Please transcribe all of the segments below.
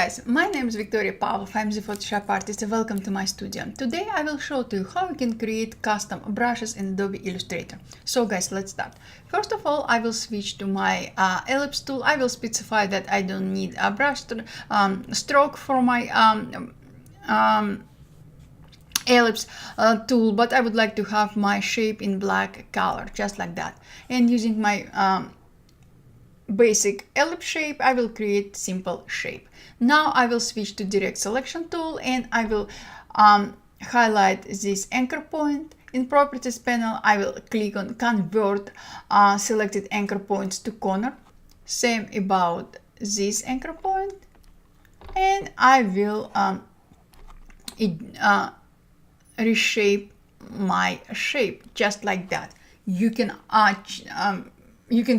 guys, my name is Victoria Pavlov. I'm the Photoshop artist. Welcome to my studio. Today I will show to you how you can create custom brushes in Adobe Illustrator. So guys, let's start. First of all, I will switch to my Ellipse Tool. I will specify that I don't need a brush stroke for my ellipse tool, but I would like to have my shape in black color, just like that. And using my basic ellipse shape, I will create simple shape. Now I will switch to direct selection tool and I will highlight this anchor point. In properties panel, I will click on convert selected anchor points to corner. Same about this anchor point, and I will reshape my shape just like that. You can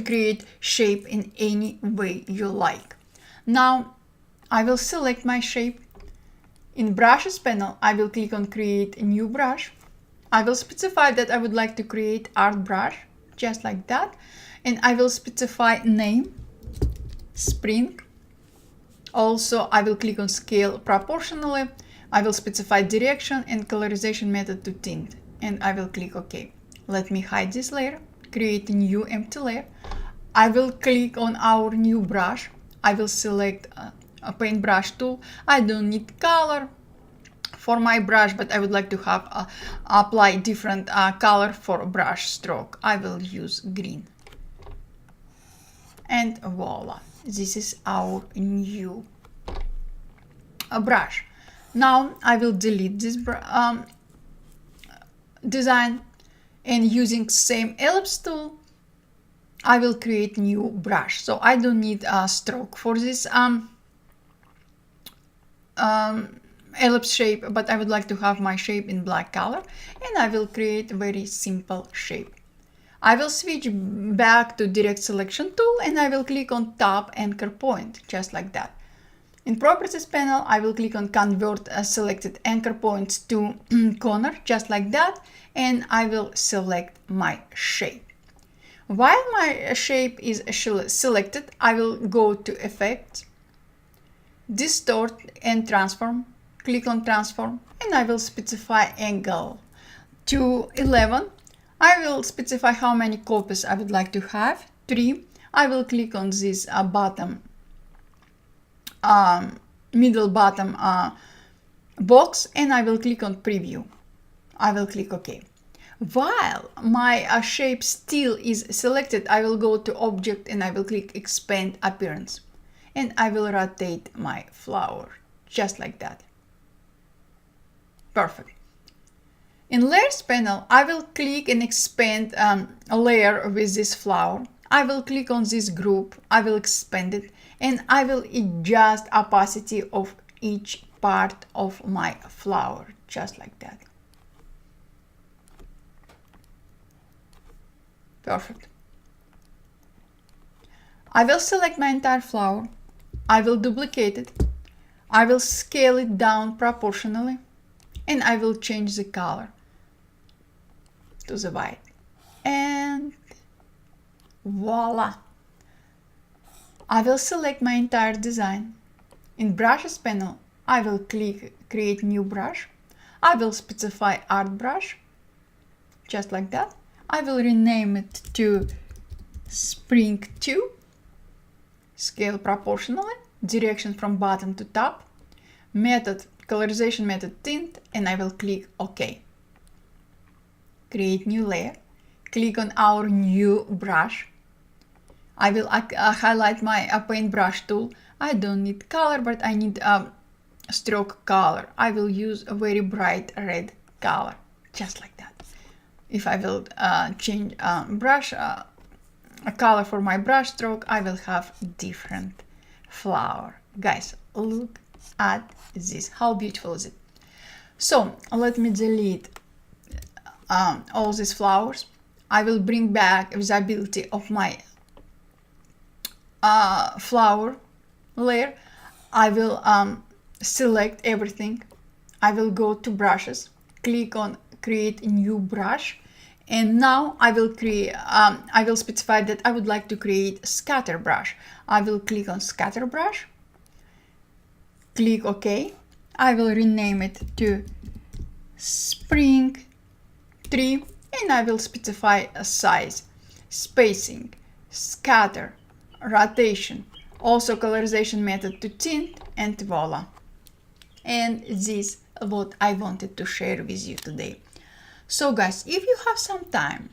create shape in any way you like. Now I will select my shape. In brushes panel, I will click on create a new brush. I will specify that I would like to create art brush, just like that. And I will specify name, spring. Also, I will click on scale proportionally. I will specify direction and colorization method to tint. And I will click OK. Let me hide this layer. Create a new empty layer. I will click on our new brush. I will select a paintbrush tool. I don't need color for my brush, but I would like to have apply different color for brush stroke. I will use green. And voila, this is our new brush. Now I will delete this design. And using same ellipse tool, I will create new brush. So I don't need a stroke for this ellipse shape, but I would like to have my shape in black color, and I will create a very simple shape. I will switch back to direct selection tool and I will click on top anchor point, just like that. In properties panel, I will click on convert selected anchor points to corner, just like that, and I will select my shape. While my shape is selected, I will go to Effects, Distort and Transform. Click on Transform and I will specify angle to 11. I will specify how many copies I would like to have, 3. I will click on this middle bottom box and I will click on Preview. I will click OK. While my shape still is selected, I will go to Object and I will click Expand Appearance. And I will rotate my flower, just like that. Perfect. In Layers panel, I will click and expand a layer with this flower. I will click on this group, I will expand it, and I will adjust opacity of each part of my flower, just like that. Perfect. I will select my entire flower. I will duplicate it. I will scale it down proportionally, and I will change the color to the white. And voila! I will select my entire design. In brushes panel, I will click create new brush. I will specify art brush, just like that. I will rename it to Spring 2, scale proportionally, direction from bottom to top, method, colorization method tint, and I will click OK. Create new layer, click on our new brush. I will highlight my paintbrush tool. I don't need color, but I need stroke color. I will use a very bright red color, just like that. If I will change brush a color for my brush stroke, I will have different flower. Guys, look at this. How beautiful is it? So let me delete all these flowers. I will bring back visibility of my flower layer. I will select everything. I will go to brushes, click on create a new brush, and now I will specify that I would like to create scatter brush. I will click on scatter brush, click OK. I will rename it to Spring Tree, and I will specify a size, spacing, scatter, rotation, also colorization method to tint, and voila. And this is what I wanted to share with you today. So guys, if you have some time,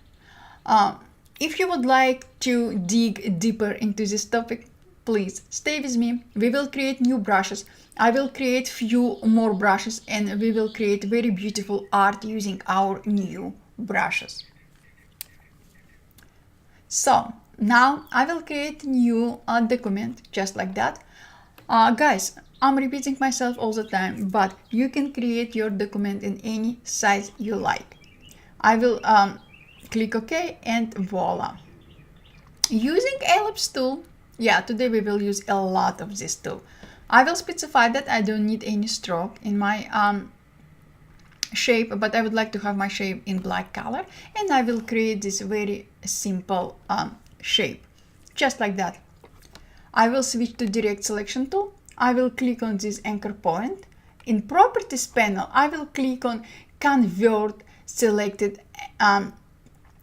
if you would like to dig deeper into this topic, please stay with me. We will create new brushes. I will create few more brushes, and we will create very beautiful art using our new brushes. So now I will create a new document just like that. Guys, I'm repeating myself all the time, but you can create your document in any size you like. I will click OK, and voila. Using Ellipse Tool, yeah, today we will use a lot of this tool. I will specify that I don't need any stroke in my shape, but I would like to have my shape in black color, and I will create this very simple shape, just like that. I will switch to Direct Selection tool. I will click on this anchor point. In Properties panel, I will click on Convert selected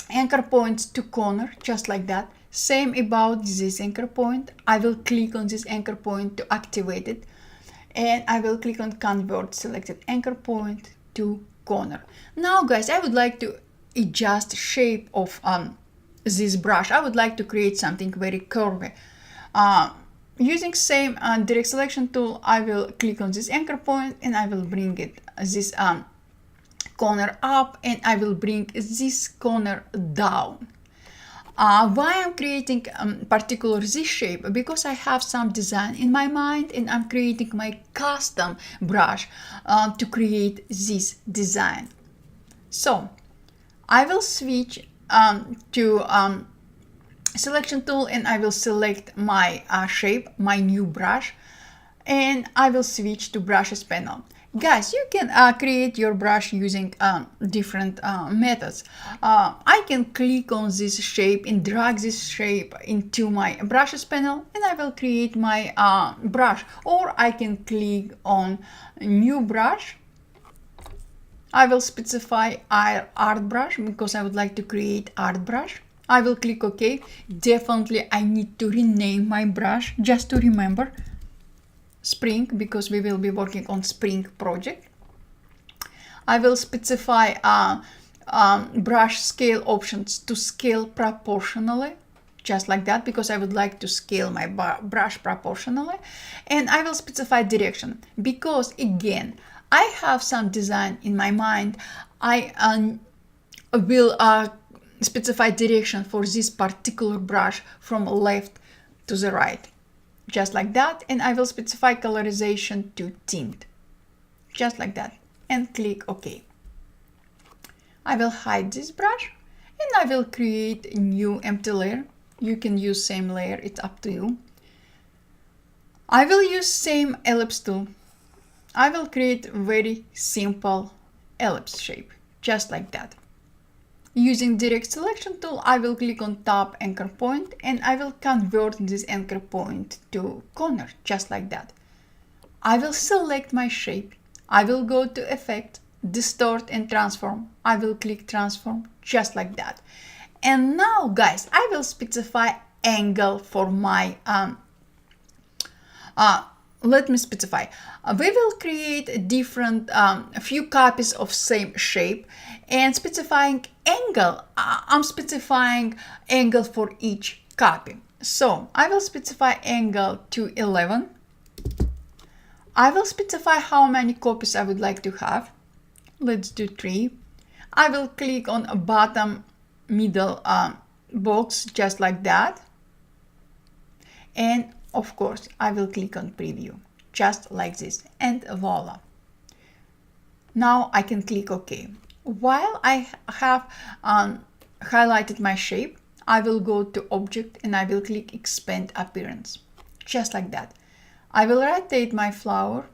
anchor points to corner, just like that. Same about this anchor point. I will click on this anchor point to activate it, and I will click on Convert selected anchor point to corner. Now guys, I would like to adjust shape of this brush. I would like to create something very curvy. Using same Direct Selection tool, I will click on this anchor point, and I will bring it this corner up, and I will bring this corner down. Why I'm creating particular this shape? Because I have some design in my mind, and I'm creating my custom brush to create this design. So I will switch to Selection tool, and I will select my shape, my new brush, and I will switch to Brushes panel. Guys, you can create your brush using different methods. I can click on this shape and drag this shape into my Brushes panel, and I will create my brush. Or I can click on New Brush. I will specify Art Brush because I would like to create Art Brush. I will click OK. Definitely I need to rename my brush just to remember. Spring, because we will be working on Spring project. I will specify brush scale options to scale proportionally, just like that, because I would like to scale my brush proportionally. And I will specify direction because, again, I have some design in my mind. I will specify direction for this particular brush from left to the right, just like that. And I will specify colorization to tint, just like that, and click OK. I will hide this brush, and I will create a new empty layer. You can use same layer, it's up to you. I will use same ellipse tool. I will create very simple ellipse shape, just like that. Using Direct Selection tool, I will click on Top Anchor Point, and I will convert this anchor point to corner, just like that. I will select my shape. I will go to Effect, Distort and Transform. I will click Transform, just like that. And now, guys, I will specify angle for my let me specify. We will create different a few copies of same shape, and specifying angle. I'm specifying angle for each copy. So I will specify angle to 11. I will specify how many copies I would like to have. Let's do 3. I will click on a bottom middle box, just like that. And of course, I will click on Preview, just like this, and voila. Now I can click OK. While I have highlighted my shape, I will go to Object, and I will click Expand Appearance, just like that. I will rotate my flower,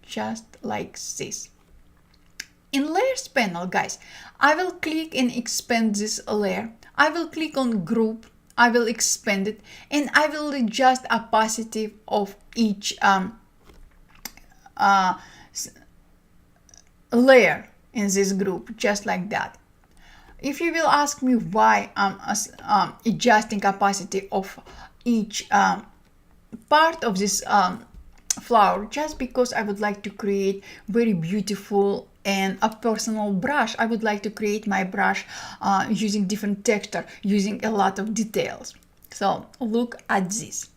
just like this. In Layers panel, guys, I will click and expand this layer. I will click on Group. I will expand it, and I will adjust opacity of each layer in this group, just like that. If you will ask me why I'm adjusting opacity of each part of this flower, just because I would like to create very beautiful and a personal brush. I would like to create my brush using different texture, using a lot of details. So look at this.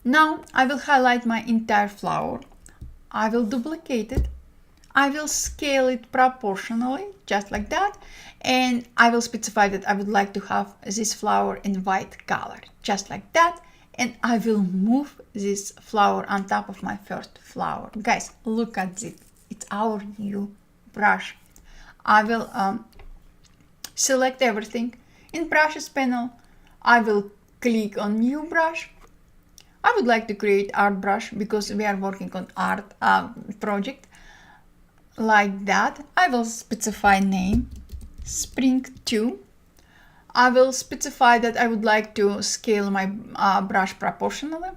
Now I will highlight my entire flower. I will duplicate it. I will scale it proportionally, just like that. And I will specify that I would like to have this flower in white color, just like that. And I will move this flower on top of my first flower. Guys, look at it. It's our new brush. I will select everything. In brushes panel, I will click on new brush. I would like to create art brush because we are working on art project. Like that. I will specify name, Spring 2. I will specify that I would like to scale my brush proportionally,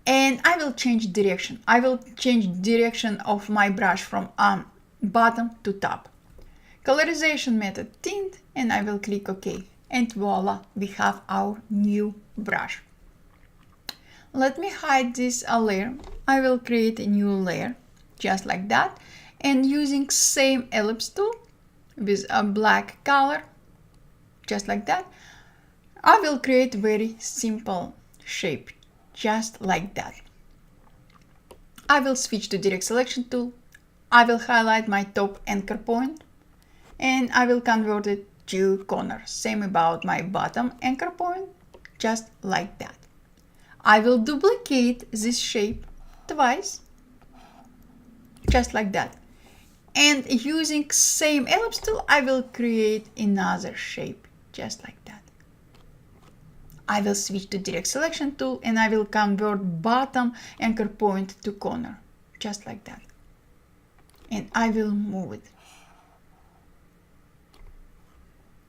and I will change direction. I will change direction of my brush from bottom to top. Colorization method tint, and I will click OK. And voila, we have our new brush. Let me hide this layer. I will create a new layer, just like that. And using same ellipse tool with a black color, just like that, I will create very simple shape, just like that. I will switch to direct selection tool. I will highlight my top anchor point, and I will convert it to corner. Same about my bottom anchor point, just like that. I will duplicate this shape twice, just like that. And using same ellipse tool, I will create another shape, just like that. I will switch to direct selection tool, and I will convert bottom anchor point to corner, just like that. And I will move it.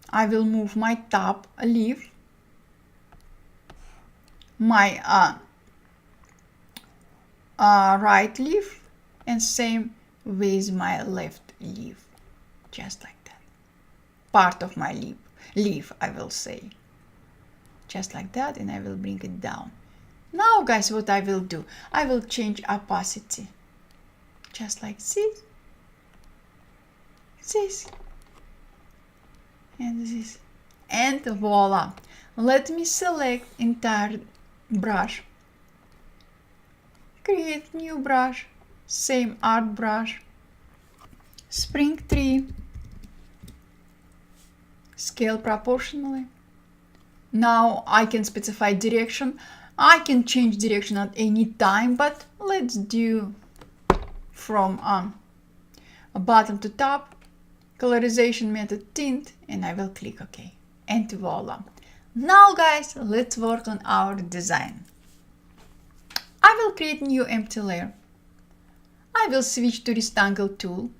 I will move my top leaf, my right leaf, and same with my left leaf, just like that. Part of my leaf, I will say, just like that, and I will bring it down. Now guys, what I will do, I will change opacity, just like this, and this, and voila. Let me select entire brush, create new brush, same art brush, Spring 3, scale proportionally. Now I can specify direction. I can change direction at any time, but let's do from bottom to top. Colorization method tint, and I will click OK. And voila. Now guys, let's work on our design. I will create new empty layer. I will switch to rectangle tool.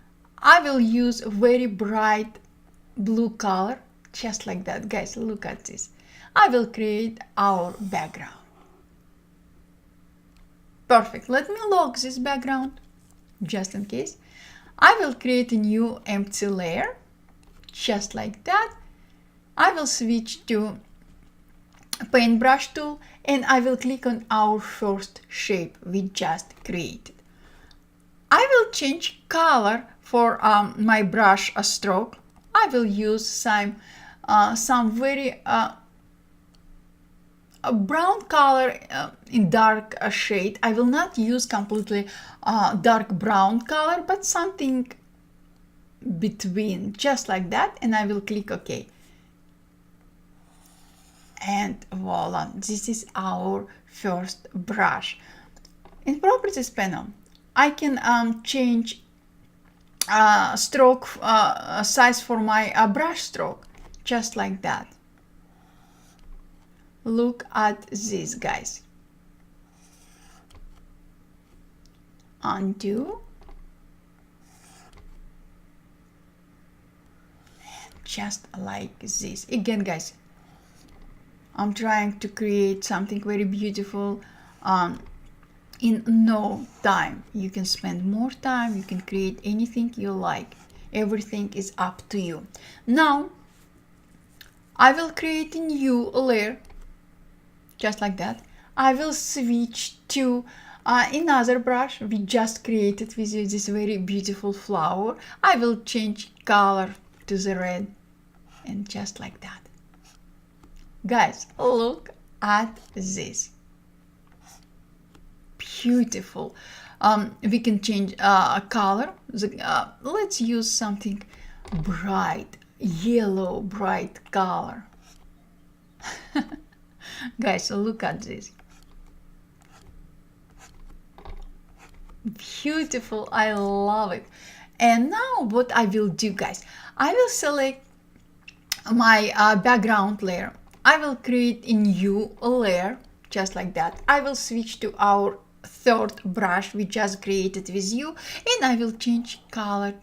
I will use a very bright blue color, just like that. Guys, look at this. I will create our background. Perfect. Let me lock this background, just in case. I will create a new empty layer, just like that. I will switch to paintbrush tool, and I will click on our first shape we just created. I will change color for my brush stroke. I will use some very brown color in dark shade. I will not use completely dark brown color, but something between, just like that, and I will click OK. And voila, this is our first brush. In properties panel, I can change stroke size for my brush stroke, just like that. Look at this, guys. Undo. Just like this. Again, guys, I'm trying to create something very beautiful in no time. You can spend more time, you can create anything you like. Everything is up to you. Now I will create a new layer, just like that. I will switch to another brush we just created with this very beautiful flower. I will change color to the red, and just like that. Guys, look at this. Beautiful. We can change color. Let's use something bright, yellow, bright color. Guys, look at this. Beautiful. I love it. And now what I will do, guys, I will select my background layer. I will create a new layer, just like that. I will switch to our third brush we just created with you, and I will change color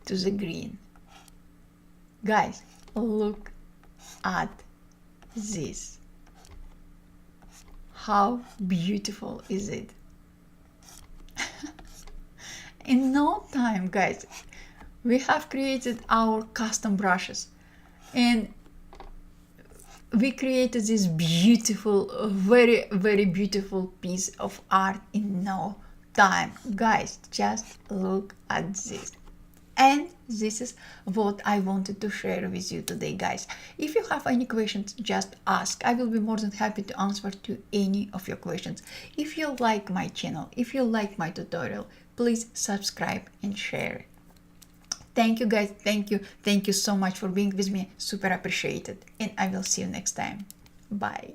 to the green. Guys, look at this. How beautiful is it? In no time, guys, we have created our custom brushes, and we created this beautiful, very, very beautiful piece of art in no time. Guys, just look at this. And this is what I wanted to share with you today, guys. If you have any questions, just ask. I will be more than happy to answer to any of your questions. If you like my channel, if you like my tutorial, please subscribe and share it. Thank you, guys. Thank you so much for being with me. Super appreciated. And I will see you next time. Bye.